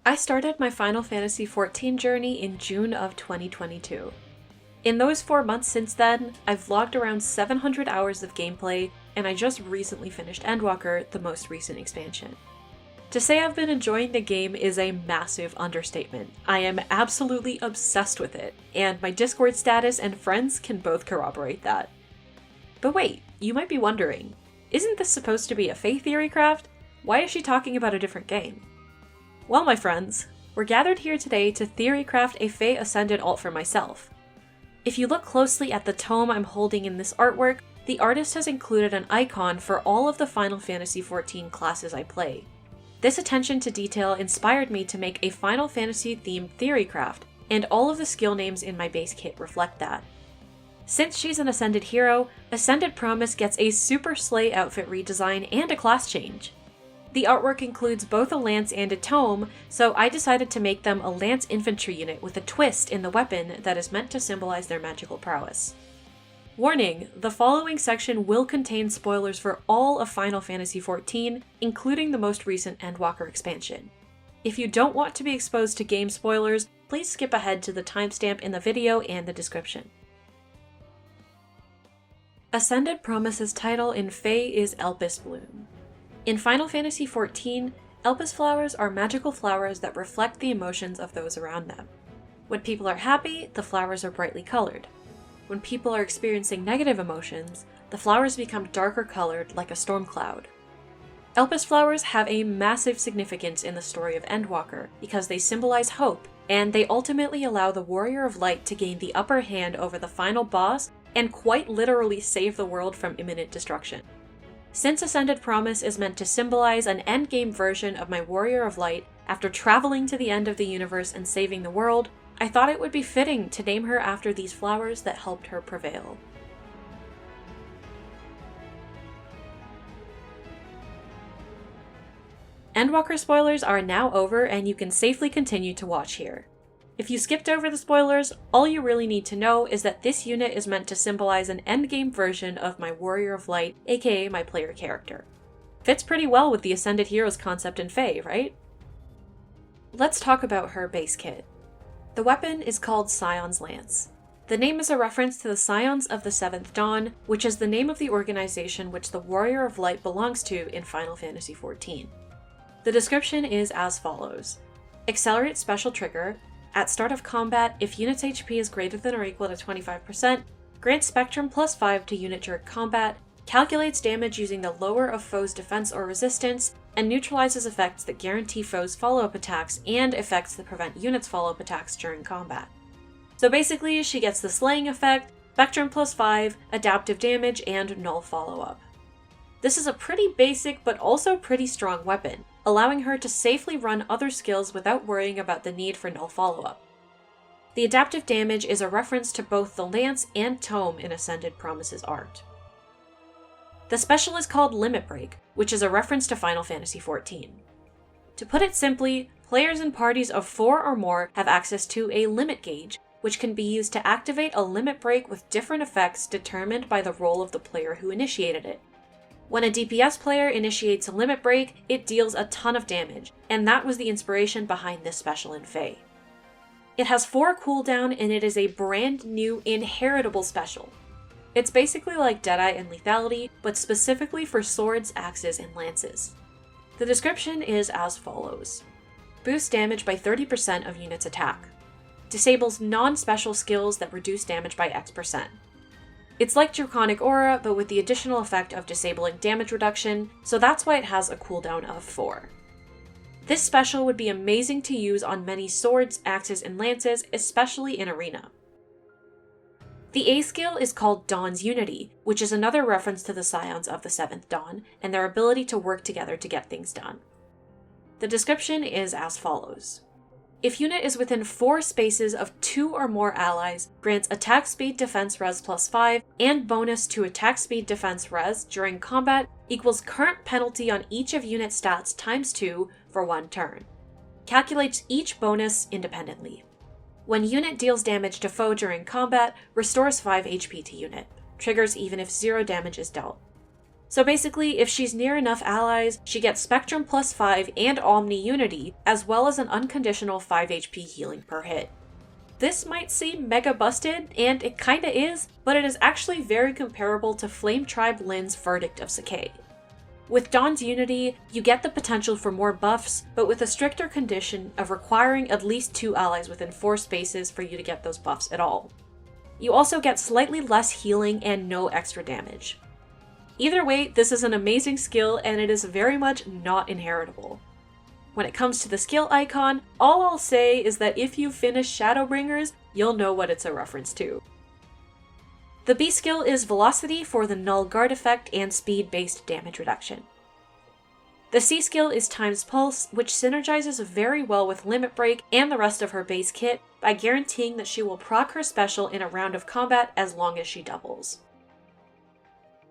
I started my Final Fantasy XIV journey in June of 2022. In those 4 months since then, I've logged around 700 hours of gameplay, and I just recently finished Endwalker, the most recent expansion. To say I've been enjoying the game is a massive understatement. I am absolutely obsessed with it, and my Discord status and friends can both corroborate that. But wait, you might be wondering, isn't this supposed to be a Fae Theorycraft? Why is she talking about a different game? Well, my friends, we're gathered here today to Theorycraft a Fae Ascended alt for myself. If you look closely at the tome I'm holding in this artwork, the artist has included an icon for all of the Final Fantasy XIV classes I play. This attention to detail inspired me to make a Final Fantasy themed Theorycraft, and all of the skill names in my base kit reflect that. Since she's an Ascended hero, Ascended Promise gets a Super Slay outfit redesign and a class change. The artwork includes both a lance and a tome, so I decided to make them a lance infantry unit with a twist in the weapon that is meant to symbolize their magical prowess. Warning, the following section will contain spoilers for all of Final Fantasy XIV, including the most recent Endwalker expansion. If you don't want to be exposed to game spoilers, please skip ahead to the timestamp in the video and the description. Ascended Promise's title in Fae is Elpis Bloom. In Final Fantasy XIV, Elpis flowers are magical flowers that reflect the emotions of those around them. When people are happy, the flowers are brightly colored. When people are experiencing negative emotions, the flowers become darker colored like a storm cloud. Elpis flowers have a massive significance in the story of Endwalker because they symbolize hope, and they ultimately allow the Warrior of Light to gain the upper hand over the final boss and quite literally save the world from imminent destruction. Since Ascended Promise is meant to symbolize an endgame version of my Warrior of Light after traveling to the end of the universe and saving the world, I thought it would be fitting to name her after these flowers that helped her prevail. Endwalker spoilers are now over, and you can safely continue to watch here. If you skipped over the spoilers, all you really need to know is that this unit is meant to symbolize an endgame version of my Warrior of Light, aka my player character. Fits pretty well with the Ascended Heroes concept in Fae, right? Let's talk about her base kit. The weapon is called Scion's Lance. The name is a reference to the Scions of the Seventh Dawn, which is the name of the organization which the Warrior of Light belongs to in Final Fantasy XIV. The description is as follows. Accelerate special trigger. At start of combat, if unit's HP is greater than or equal to 25%, grants Spectrum +5 to unit during combat, calculates damage using the lower of foe's defense or resistance, and neutralizes effects that guarantee foes' follow-up attacks and effects that prevent units' follow-up attacks during combat. So basically, she gets the slaying effect, Spectrum +5, adaptive damage, and null follow-up. This is a pretty basic but also pretty strong weapon, allowing her to safely run other skills without worrying about the need for null follow-up. The adaptive damage is a reference to both the lance and tome in Ascended Promise's art. The special is called Limit Break, which is a reference to Final Fantasy XIV. To put it simply, players in parties of 4 or more have access to a limit gauge, which can be used to activate a limit break with different effects determined by the role of the player who initiated it. When a DPS player initiates a limit break, it deals a ton of damage, and that was the inspiration behind this special in Fae. It has 4 cooldown, and it is a brand new inheritable special. It's basically like Deadeye and Lethality, but specifically for swords, axes, and lances. The description is as follows. Boosts damage by 30% of unit's attack. Disables non-special skills that reduce damage by X%. It's like Draconic Aura, but with the additional effect of disabling damage reduction, so that's why it has a cooldown of 4. This special would be amazing to use on many swords, axes, and lances, especially in Arena. The A skill is called Dawn's Unity, which is another reference to the Scions of the Seventh Dawn, and their ability to work together to get things done. The description is as follows. If unit is within 4 spaces of 2 or more allies, grants attack speed defense res +5 and bonus to attack speed defense res during combat equals current penalty on each of unit stats times 2 for 1 turn. Calculates each bonus independently. When unit deals damage to foe during combat, restores 5 HP to unit. Triggers even if 0 damage is dealt. So basically, if she's near enough allies, she gets Spectrum plus 5 and Omni Unity, as well as an unconditional 5 HP healing per hit. This might seem mega busted, and it kinda is, but it is actually very comparable to Flame Tribe Lynn's Verdict of Sakai. With Dawn's Unity, you get the potential for more buffs, but with a stricter condition of requiring at least 2 allies within 4 spaces for you to get those buffs at all. You also get slightly less healing and no extra damage. Either way, this is an amazing skill and it is very much not inheritable. When it comes to the skill icon, all I'll say is that if you finish Shadowbringers, you'll know what it's a reference to. The B skill is Velocity for the Null Guard effect and speed-based damage reduction. The C skill is Time's Pulse, which synergizes very well with Limit Break and the rest of her base kit by guaranteeing that she will proc her special in a round of combat as long as she doubles.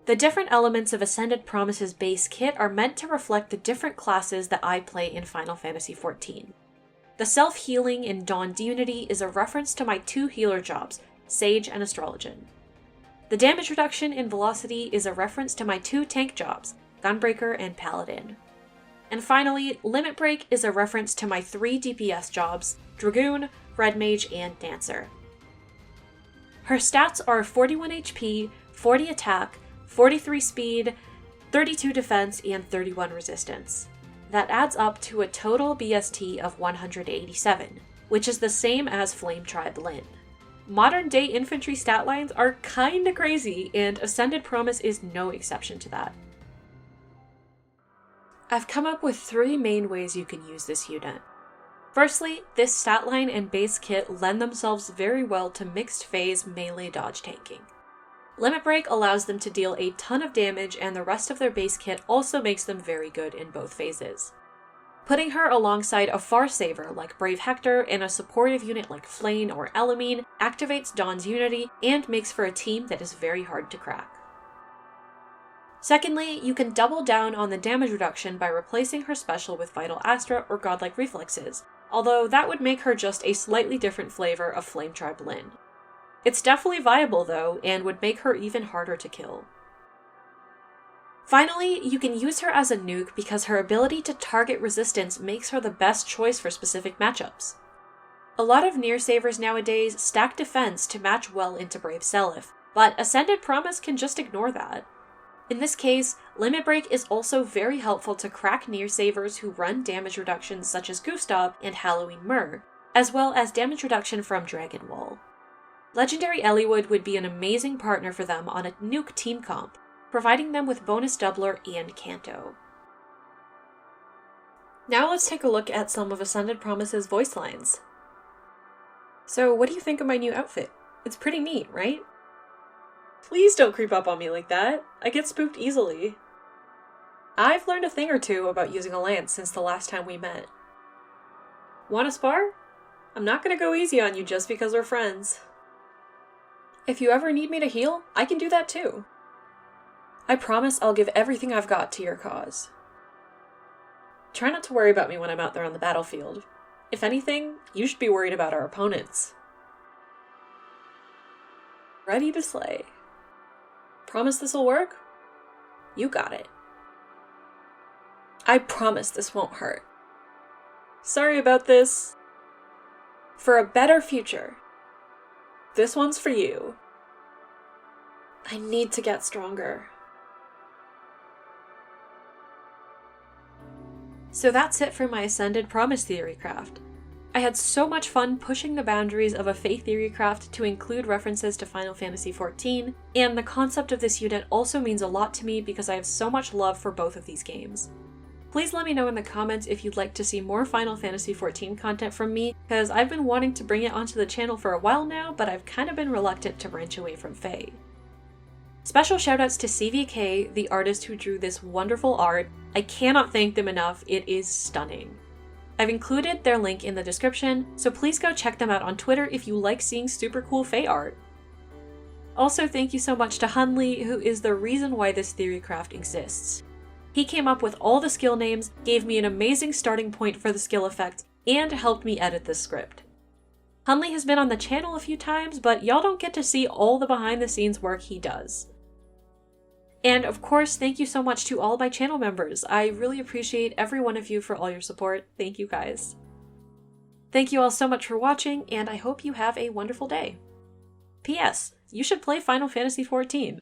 The different elements of Ascended Promise's base kit are meant to reflect the different classes that I play in Final Fantasy XIV. The self-healing in Dawn's Unity is a reference to my 2 healer jobs, Sage and Astrologian. The damage reduction in Velocity is a reference to my 2 tank jobs, Gunbreaker and Paladin. And finally, Limit Break is a reference to my 3 DPS jobs, Dragoon, Red Mage, and Dancer. Her stats are 41 HP, 40 attack, 43 speed, 32 defense, and 31 resistance. That adds up to a total BST of 187, which is the same as Flame Tribe Lynn. Modern day infantry stat lines are kinda crazy, and Ascended Promise is no exception to that. I've come up with 3 main ways you can use this unit. Firstly, this stat line and base kit lend themselves very well to mixed phase melee dodge tanking. Limit Break allows them to deal a ton of damage, and the rest of their base kit also makes them very good in both phases. Putting her alongside a Farsaver like Brave Hector and a supportive unit like Flane or Elamine activates Dawn's Unity and makes for a team that is very hard to crack. Secondly, you can double down on the damage reduction by replacing her special with Vital Astra or Godlike Reflexes, although that would make her just a slightly different flavor of Flame Tribe Lynn. It's definitely viable though, and would make her even harder to kill. Finally, you can use her as a nuke because her ability to target resistance makes her the best choice for specific matchups. A lot of near savers nowadays stack defense to match well into Brave Seliph, but Ascended Promise can just ignore that. In this case, Limit Break is also very helpful to crack near savers who run damage reductions such as Gustav and Halloween Myrrh, as well as damage reduction from Dragon Wall. Legendary Eliwood would be an amazing partner for them on a nuke team comp, providing them with bonus doubler and Canto. Now let's take a look at some of Ascended Promise's voice lines. So what do you think of my new outfit? It's pretty neat, right? Please don't creep up on me like that. I get spooked easily. I've learned a thing or two about using a lance since the last time we met. Wanna spar? I'm not gonna go easy on you just because we're friends. If you ever need me to heal, I can do that too. I promise I'll give everything I've got to your cause. Try not to worry about me when I'm out there on the battlefield. If anything, you should be worried about our opponents. Ready to slay. Promise this'll work? You got it. I promise this won't hurt. Sorry about this. For a better future. This one's for you. I need to get stronger. So that's it for my Ascended Promise Theorycraft. I had so much fun pushing the boundaries of a Fae Theorycraft to include references to Final Fantasy XIV, and the concept of this unit also means a lot to me because I have so much love for both of these games. Please let me know in the comments if you'd like to see more Final Fantasy XIV content from me, because I've been wanting to bring it onto the channel for a while now, but I've kind of been reluctant to branch away from Fae. Special shoutouts to CVK, the artist who drew this wonderful art. I cannot thank them enough, it is stunning. I've included their link in the description, so please go check them out on Twitter if you like seeing super cool Fae art. Also, thank you so much to Hunley, who is the reason why this Theorycraft exists. He came up with all the skill names, gave me an amazing starting point for the skill effects, and helped me edit the script. Hunley has been on the channel a few times, but y'all don't get to see all the behind the scenes work he does. And of course, thank you so much to all my channel members. I really appreciate every one of you for all your support. Thank you guys. Thank you all so much for watching, and I hope you have a wonderful day. P.S. You should play Final Fantasy XIV.